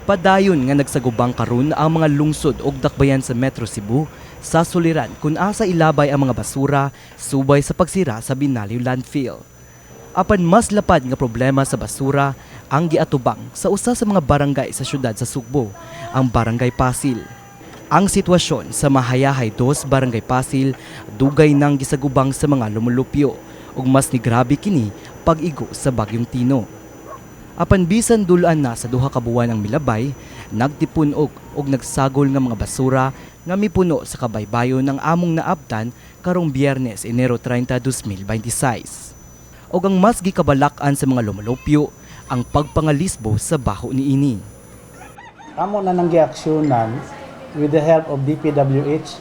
Padayon nga nagsagubang karon ang mga lungsod ug dakbayan sa Metro Cebu sa suliran kung asa ilabay ang mga basura subay sa pagsira sa Binaliw Landfill. Apan mas lapad nga problema sa basura ang giatubang sa usa sa mga barangay sa syudad sa Sugbo, ang Barangay Pasil. Ang sitwasyon sa Mahayahay 2 Barangay Pasil dugay nang gisagubang sa mga lumulupyo ug mas ni grabe kini pag-igo sa Bagyong Tino. Apan bisan dulan na sa duha ka buwan ang milabay, nagtipunog og nagsagol nga mga basura nga mipuno sa kabaybayon ng among naabtan karong Biyernes, Enero 30, 2026. Og ang mas gikabalakan sa mga lumulupyo ang pagpangalisbo sa baho niini. Amo na nang giaksyonan with the help of DPWH.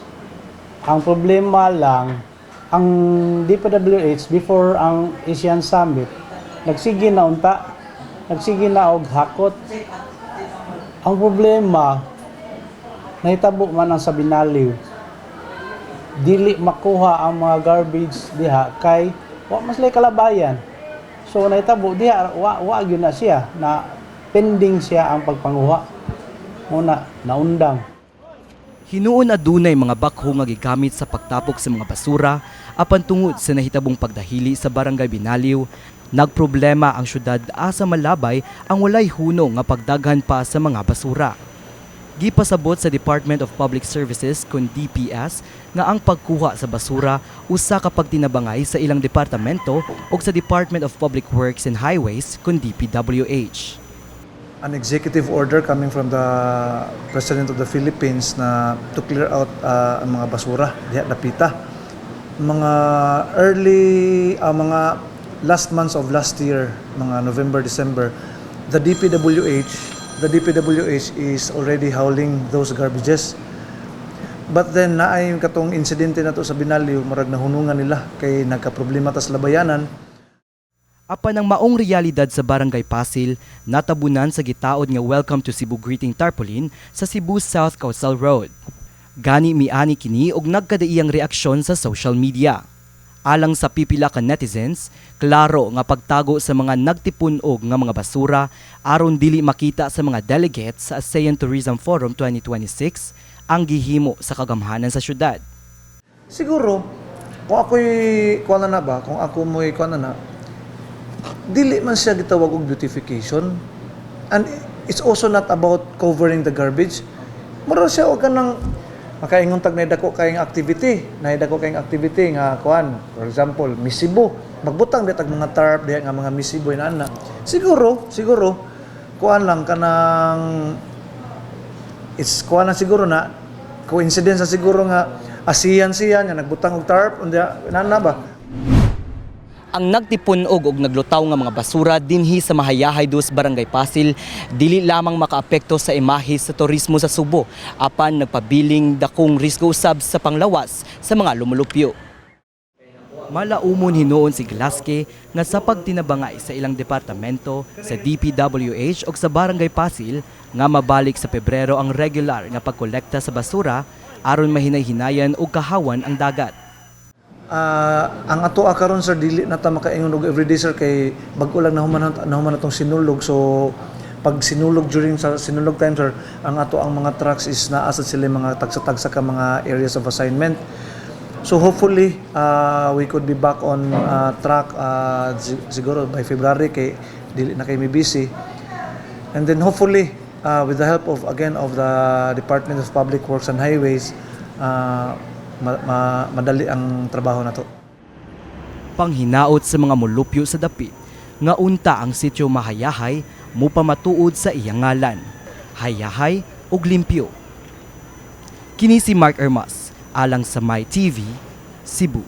Ang problema lang, ang DPWH before ang Asian Summit, nagsige na unta, nagsige na og hakot. Ang problema, nahitabo man ang sa Binaliw. Dili makuha ang mga garbage diha kay wa maslay kalabayan. So nahitabo diha wa gyud na siya na pending siya ang pagpanguha. Muna naundang. Hinuon adunay mga bakho nga gigamit sa pagtapok sa mga basura apan tungod sa nahitabong pagdahili sa Barangay Binaliw, nagproblema ang syudad asa malabay ang walay hunong nga pagdaghan pa sa mga basura. Gipasabot sa Department of Public Services kun DPS nga ang pagkuha sa basura usa ka pagtinabangay sa ilang departamento ug sa Department of Public Works and Highways kun DPWH. An executive order coming from the President of the Philippines na to clear out ang mga basura diha dapita. Mga mga last months of last year, mga November, December, the DPWH is already hauling those garbages. But then naay katong insidente na to sa Binaliw, marag nahunungan nila kay nagka-problema ta sa labayanan. Apan ang maong realidad sa Barangay Pasil, natabunan sa gitaod nga Welcome to Cebu greeting tarpaulin sa Cebu South Coastal Road. Gani miani kini og nagkadaiyang reaksyon sa social media. Alang sa pipila ka netizens, klaro nga pagtago sa mga nagtipunog nga mga basura aron dili makita sa mga delegates sa ASEAN Tourism Forum 2026 ang gihimo sa kagamhanan sa syudad. Siguro, kung ako'y kung ako mo'y dili man siya gitawag og beautification, and it's also not about covering the garbage. Mura siya o kanang makaingon tag naidako kayong activity nga kuan, for example misibo, magbutang di tag mga tarp diha nga mga misibo inana. Siguro kuan lang kanang it's kuan lang siguro na coincidence na siguro nga ASEAN nga nagbutang og tarp unya inana ba. Ang nagtipunog og naglutaw nga mga basura dinhi sa Mahayahay 2 Barangay Pasil dili lamang makaapekto sa imahe sa turismo sa Subo, apan nagpabiling dakong risgo usab sa panglawas sa mga lumulupyo. Malaumon hinuon si Glaske nga sa pagtinabangay sa ilang departamento sa DPWH ug sa Barangay Pasil nga mabalik sa Pebrero ang regular nga pagkolekta sa basura aron mahinay-hinayan og kahawan ang dagat. Ang ato karon sir dili na ta makaingon og everyday sir kay bag-o lang nahuman atong sinulog. So pag sinulog during sa sinulog time sir, ang ato ang mga trucks is naa sad sila mga tagsa-tagsa ka mga areas of assignment. So hopefully we could be back on track siguro by February kay dili na kay mi busy. And then hopefully with the help of the Department of Public Works and Highways, madali ang trabaho na to. Panghinaot sa mga mulupyo sa dapit, nga unta ang sitio Mahayahay mupamatuod sa iyang ngalan, Hayahay ug Limpyo. Kini si Mark Ermas, alang sa My TV, Cebu.